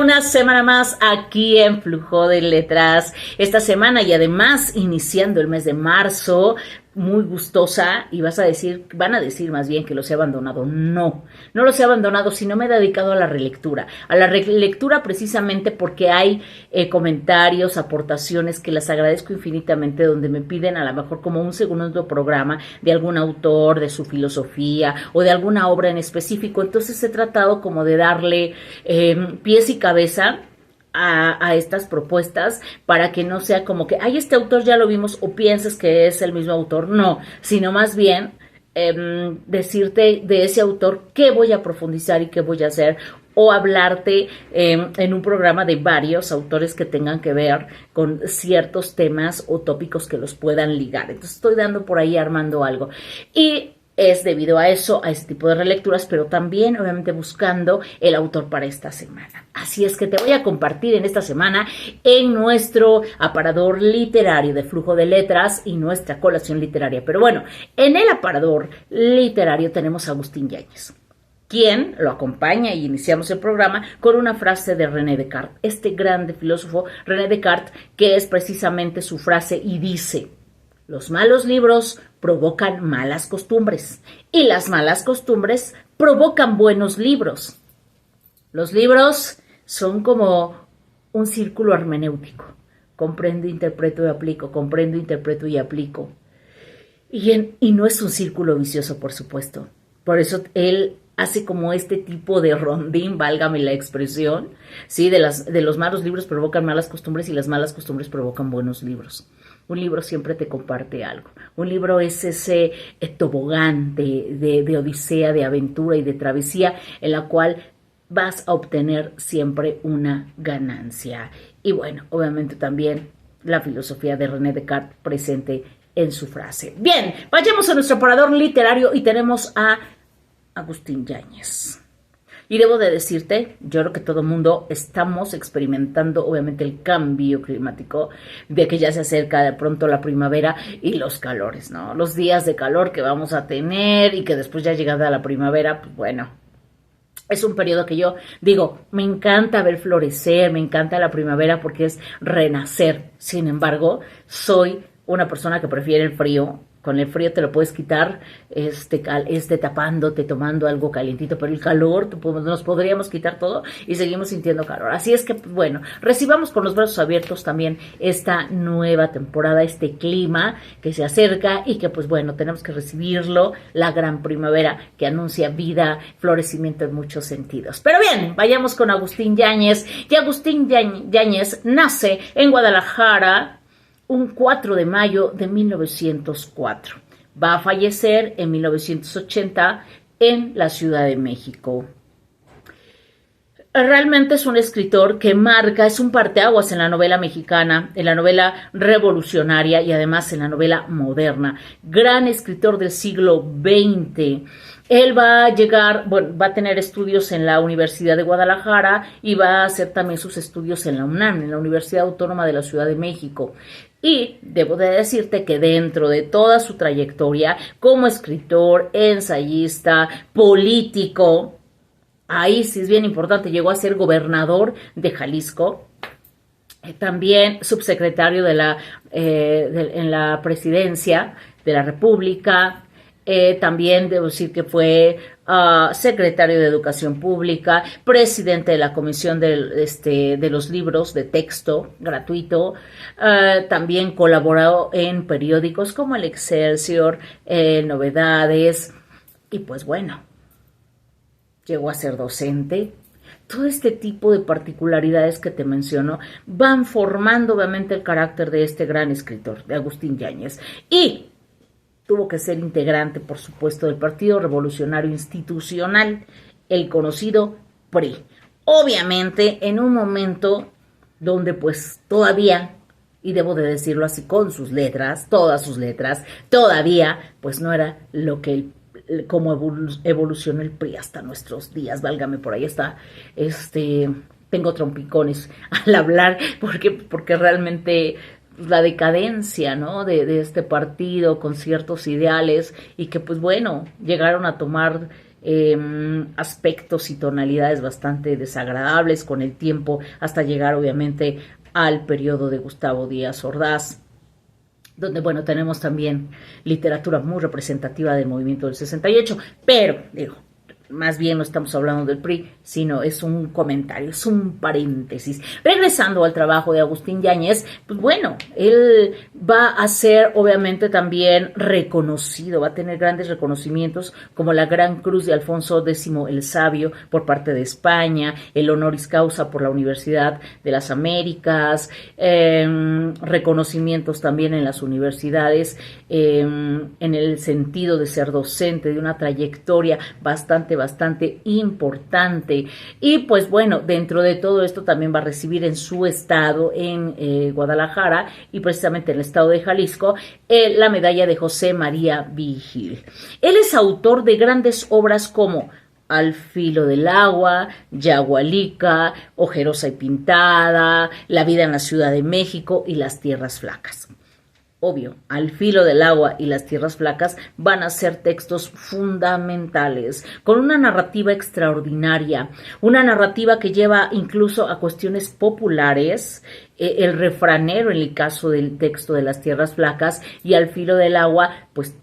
una semana más aquí en Flujo de Letras. Esta semana y además iniciando el mes de marzo, muy gustosa, y van a decir más bien que los he abandonado. No los he abandonado, sino me he dedicado a la relectura. A la relectura precisamente porque hay comentarios, aportaciones que las agradezco infinitamente, donde me piden a lo mejor como un segundo programa de algún autor, de su filosofía o de alguna obra en específico. Entonces he tratado como de darle pies y cabeza a estas propuestas para que no sea como que, ay, este autor ya lo vimos, o pienses que es el mismo autor. No, sino más bien decirte de ese autor qué voy a profundizar y qué voy a hacer, o hablarte en un programa de varios autores que tengan que ver con ciertos temas o tópicos que los puedan ligar. Entonces estoy dando por ahí, armando algo, y es debido a eso, a este tipo de relecturas, pero también obviamente buscando el autor para esta semana. Así es que te voy a compartir en esta semana en nuestro aparador literario de Flujo de Letras y nuestra colación literaria. Pero bueno, en el aparador literario tenemos a Agustín Yáñez, quien lo acompaña, y iniciamos el programa con una frase de René Descartes, este grande filósofo René Descartes, que es precisamente su frase y dice: los malos libros provocan malas costumbres y las malas costumbres provocan buenos libros. Los libros son como un círculo hermenéutico. Comprendo, interpreto y aplico, comprendo, interpreto y aplico. Y no es un círculo vicioso, por supuesto. Por eso él hace como este tipo de rondín, válgame la expresión, ¿sí? De los malos libros provocan malas costumbres y las malas costumbres provocan buenos libros. Un libro siempre te comparte algo. Un libro es ese tobogán de odisea, de aventura y de travesía, en la cual vas a obtener siempre una ganancia. Y bueno, obviamente también la filosofía de René Descartes presente en su frase. Bien, vayamos a nuestro aparador literario y tenemos a Agustín Yáñez. Y debo de decirte, yo creo que todo el mundo estamos experimentando obviamente el cambio climático, de que ya se acerca de pronto la primavera y los calores, ¿no? Los días de calor que vamos a tener y que después ya llegada la primavera, pues bueno, es un periodo que yo digo, me encanta ver florecer, me encanta la primavera porque es renacer. Sin embargo, soy una persona que prefiere el frío. Con el frío te lo puedes quitar tapándote, tomando algo calientito, pero el calor nos podríamos quitar todo y seguimos sintiendo calor. Así es que, bueno, recibamos con los brazos abiertos también esta nueva temporada, este clima que se acerca y que, pues bueno, tenemos que recibirlo, la gran primavera que anuncia vida, florecimiento en muchos sentidos. Pero bien, vayamos con Agustín Yáñez. Y Agustín Yáñez nace en Guadalajara un 4 de mayo de 1904. Va a fallecer en 1980 en la Ciudad de México. Realmente es un escritor que es un parteaguas en la novela mexicana, en la novela revolucionaria y además en la novela moderna. Gran escritor del siglo XX. Él va a tener estudios en la Universidad de Guadalajara y va a hacer también sus estudios en la UNAM, en la Universidad Autónoma de la Ciudad de México. Y debo de decirte que dentro de toda su trayectoria como escritor, ensayista, político, ahí sí es bien importante, llegó a ser gobernador de Jalisco, también subsecretario en la presidencia de la República. También debo decir que fue secretario de Educación Pública, presidente de la Comisión de los Libros de Texto Gratuito. También colaboró en periódicos como El Excelsior, Novedades, y pues bueno, llegó a ser docente. Todo este tipo de particularidades que te menciono van formando obviamente el carácter de este gran escritor, de Agustín Yáñez. Y tuvo que ser integrante, por supuesto, del Partido Revolucionario Institucional, el conocido PRI. Obviamente, en un momento donde pues todavía, y debo de decirlo así con sus letras, todas sus letras, todavía pues no era lo que como evolucionó el PRI hasta nuestros días. Válgame, por ahí está, tengo trompicones al hablar, porque realmente la decadencia, ¿no? de este partido con ciertos ideales y que pues bueno, llegaron a tomar aspectos y tonalidades bastante desagradables con el tiempo, hasta llegar obviamente al periodo de Gustavo Díaz Ordaz, donde, bueno, tenemos también literatura muy representativa del movimiento del 68, pero, digo, más bien no estamos hablando del PRI, sino es un comentario, es un paréntesis. Regresando al trabajo de Agustín Yáñez, pues bueno, él va a ser obviamente también reconocido, va a tener grandes reconocimientos como la Gran Cruz de Alfonso X el Sabio por parte de España, el Honoris Causa por la Universidad de las Américas, reconocimientos también en las universidades, en el sentido de ser docente, de una trayectoria bastante importante. Y pues bueno, dentro de todo esto también va a recibir en su estado, en Guadalajara, y precisamente en el estado de Jalisco, la medalla de José María Vigil. Él es autor de grandes obras como Al filo del agua, Yagualica, Ojerosa y pintada, La vida en la Ciudad de México y Las tierras flacas. Obvio, Al filo del agua y Las tierras flacas van a ser textos fundamentales, con una narrativa extraordinaria, una narrativa que lleva incluso a cuestiones populares, el refranero en el caso del texto de Las tierras flacas, y Al filo del agua, pues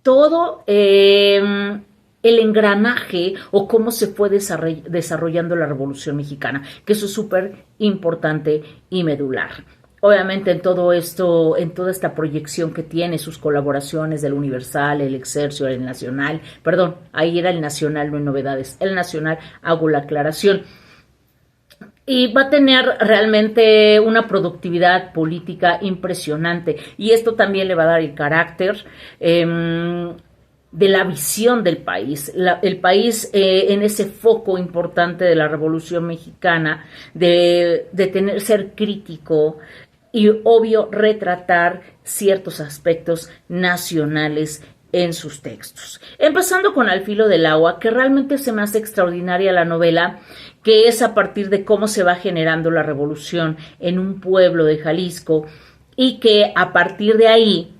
todo el engranaje o cómo se fue desarrollando la Revolución Mexicana, que eso es súper importante y medular. Obviamente en todo esto, en toda esta proyección que tiene, sus colaboraciones del Universal, el Excelsior, el Nacional, perdón, ahí era el Nacional, no en Novedades, el Nacional, hago la aclaración. Y va a tener realmente una productividad política impresionante, y esto también le va a dar el carácter de la visión del país, el país en ese foco importante de la Revolución Mexicana, de ser crítico y obvio retratar ciertos aspectos nacionales en sus textos. Empezando con Al filo del agua, que realmente se me hace extraordinaria la novela, que es a partir de cómo se va generando la revolución en un pueblo de Jalisco, y que a partir de ahí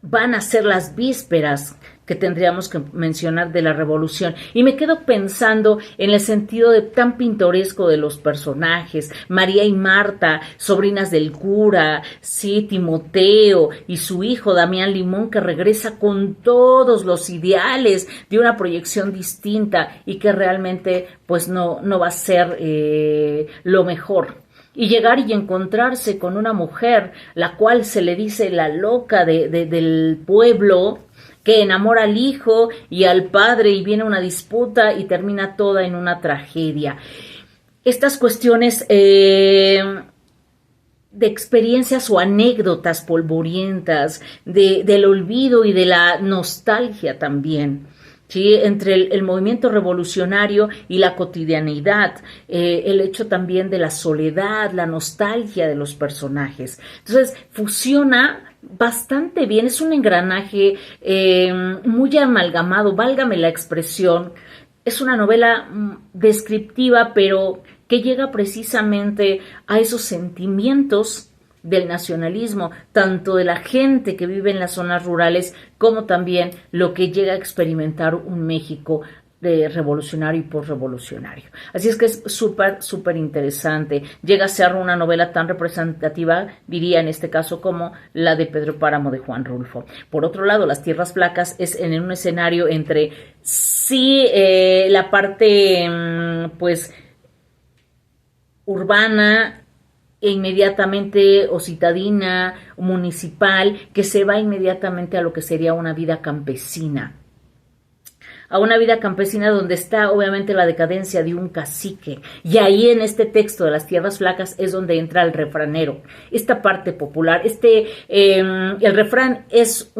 van a ser las vísperas que tendríamos que mencionar de la revolución. Y me quedo pensando en el sentido de tan pintoresco de los personajes, María y Marta, sobrinas del cura, sí, Timoteo y su hijo Damián Limón, que regresa con todos los ideales de una proyección distinta y que realmente pues no va a ser lo mejor. Y llegar y encontrarse con una mujer, la cual se le dice la loca del pueblo, que enamora al hijo y al padre, y viene una disputa y termina toda en una tragedia. Estas cuestiones de experiencias o anécdotas polvorientas, del olvido y de la nostalgia también, ¿sí? Entre el movimiento revolucionario y la cotidianidad, el hecho también de la soledad, la nostalgia de los personajes. Entonces, fusiona bastante bien, es un engranaje muy amalgamado, válgame la expresión. Es una novela descriptiva, pero que llega precisamente a esos sentimientos del nacionalismo, tanto de la gente que vive en las zonas rurales, como también lo que llega a experimentar un México de revolucionario y posrevolucionario. Así es que es súper interesante. Llega a ser una novela tan representativa, diría en este caso, como la de Pedro Páramo de Juan Rulfo. Por otro lado, Las tierras flacas es en un escenario entre sí la parte pues urbana e inmediatamente o citadina, o municipal, que se va inmediatamente a lo que sería una vida campesina. A una vida campesina donde está obviamente la decadencia de un cacique. Y ahí en este texto de Las tierras flacas es donde entra el refranero, esta parte popular. El refrán es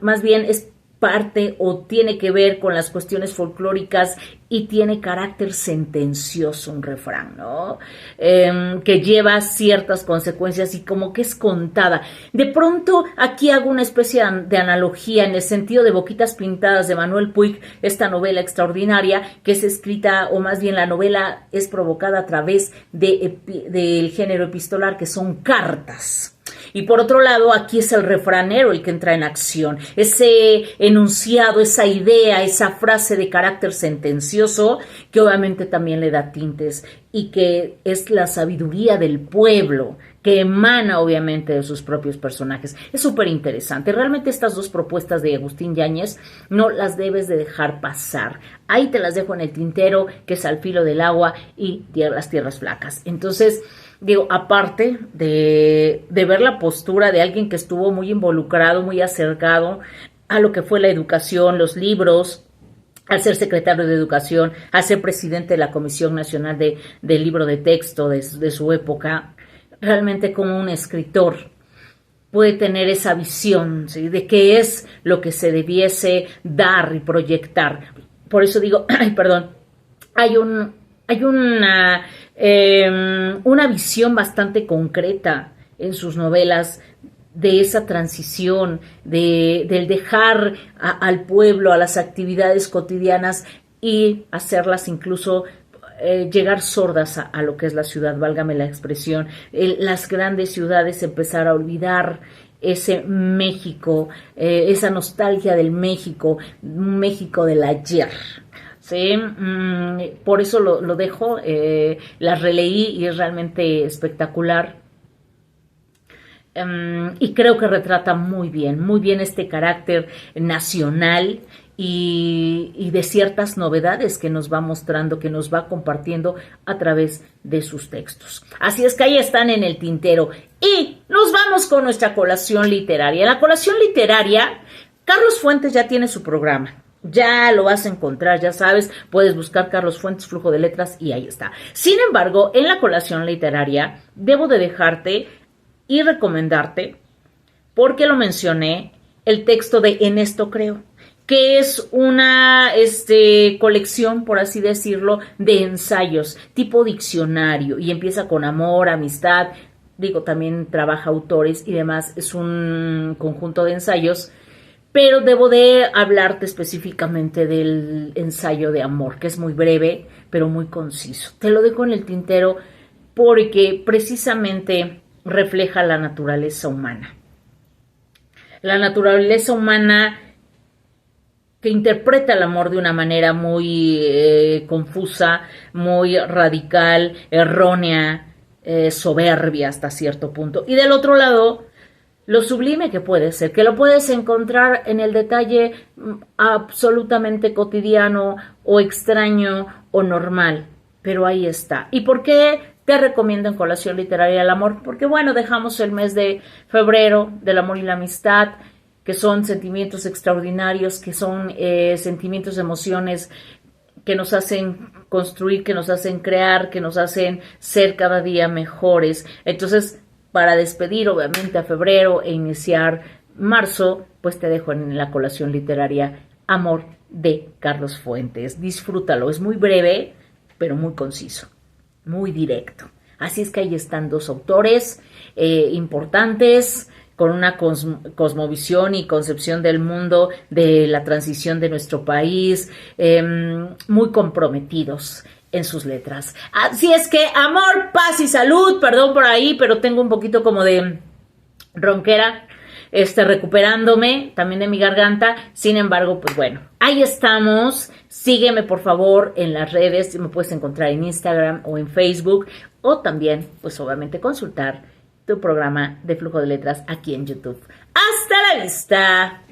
más bien es parte o tiene que ver con las cuestiones folclóricas y tiene carácter sentencioso un refrán, ¿no? Que lleva ciertas consecuencias y como que es contada. De pronto aquí hago una especie de analogía en el sentido de Boquitas Pintadas de Manuel Puig, esta novela extraordinaria que es escrita, o más bien la novela es provocada a través del género epistolar, que son cartas. Y por otro lado, aquí es el refranero el que entra en acción. Ese enunciado, esa idea, esa frase de carácter sentencioso que obviamente también le da tintes y que es la sabiduría del pueblo que emana obviamente de sus propios personajes. Es súper interesante. Realmente estas dos propuestas de Agustín Yáñez no las debes de dejar pasar. Ahí te las dejo en el tintero, que es Al filo del agua y Las tierras flacas. Entonces, digo, aparte de ver la postura de alguien que estuvo muy involucrado, muy acercado a lo que fue la educación, los libros, al ser secretario de Educación, al ser presidente de la Comisión Nacional del Libro de Texto de su época, realmente como un escritor puede tener esa visión, ¿sí?, de qué es lo que se debiese dar y proyectar. Por eso digo, hay una visión bastante concreta en sus novelas de esa transición, del dejar al pueblo, a las actividades cotidianas y hacerlas incluso llegar sordas a lo que es la ciudad, válgame la expresión, las grandes ciudades empezar a olvidar ese México, esa nostalgia del México, un México del ayer. Sí, por eso lo dejo, las releí y es realmente espectacular. Y creo que retrata muy bien este carácter nacional y de ciertas novedades que nos va mostrando, que nos va compartiendo a través de sus textos. Así es que ahí están en el tintero. Y nos vamos con nuestra colación literaria. La colación literaria, Carlos Fuentes ya tiene su programa. Ya lo vas a encontrar, ya sabes, puedes buscar Carlos Fuentes, Flujo de Letras y ahí está. Sin embargo, en la colación literaria debo de dejarte y recomendarte, porque lo mencioné, el texto de En esto creo, que es una colección, por así decirlo, de ensayos, tipo diccionario, y empieza con amor, amistad, digo, también trabaja autores y demás, es un conjunto de ensayos, pero debo de hablarte específicamente del ensayo de amor, que es muy breve, pero muy conciso. Te lo dejo en el tintero porque precisamente refleja la naturaleza humana. La naturaleza humana que interpreta el amor de una manera muy confusa, muy radical, errónea, soberbia hasta cierto punto. Y del otro lado, lo sublime que puede ser, que lo puedes encontrar en el detalle absolutamente cotidiano o extraño o normal, pero ahí está. ¿Y por qué te recomiendo en Colación Literaria el amor? Porque bueno, dejamos el mes de febrero del amor y la amistad, que son sentimientos extraordinarios, que son sentimientos, emociones que nos hacen construir, que nos hacen crear, que nos hacen ser cada día mejores. Entonces, para despedir obviamente a febrero e iniciar marzo, pues te dejo en la Colación Literaria Amor de Carlos Fuentes. Disfrútalo, es muy breve, pero muy conciso, muy directo. Así es que ahí están dos autores importantes, con una cosmovisión y concepción del mundo, de la transición de nuestro país, muy comprometidos en sus letras. Así es que amor, paz y salud, perdón por ahí, pero tengo un poquito como de ronquera, recuperándome también de mi garganta. Sin embargo, pues bueno, ahí estamos. Sígueme por favor en las redes, me puedes encontrar en Instagram o en Facebook, o también, pues obviamente consultar tu programa de Flujo de Letras aquí en YouTube. ¡Hasta la vista!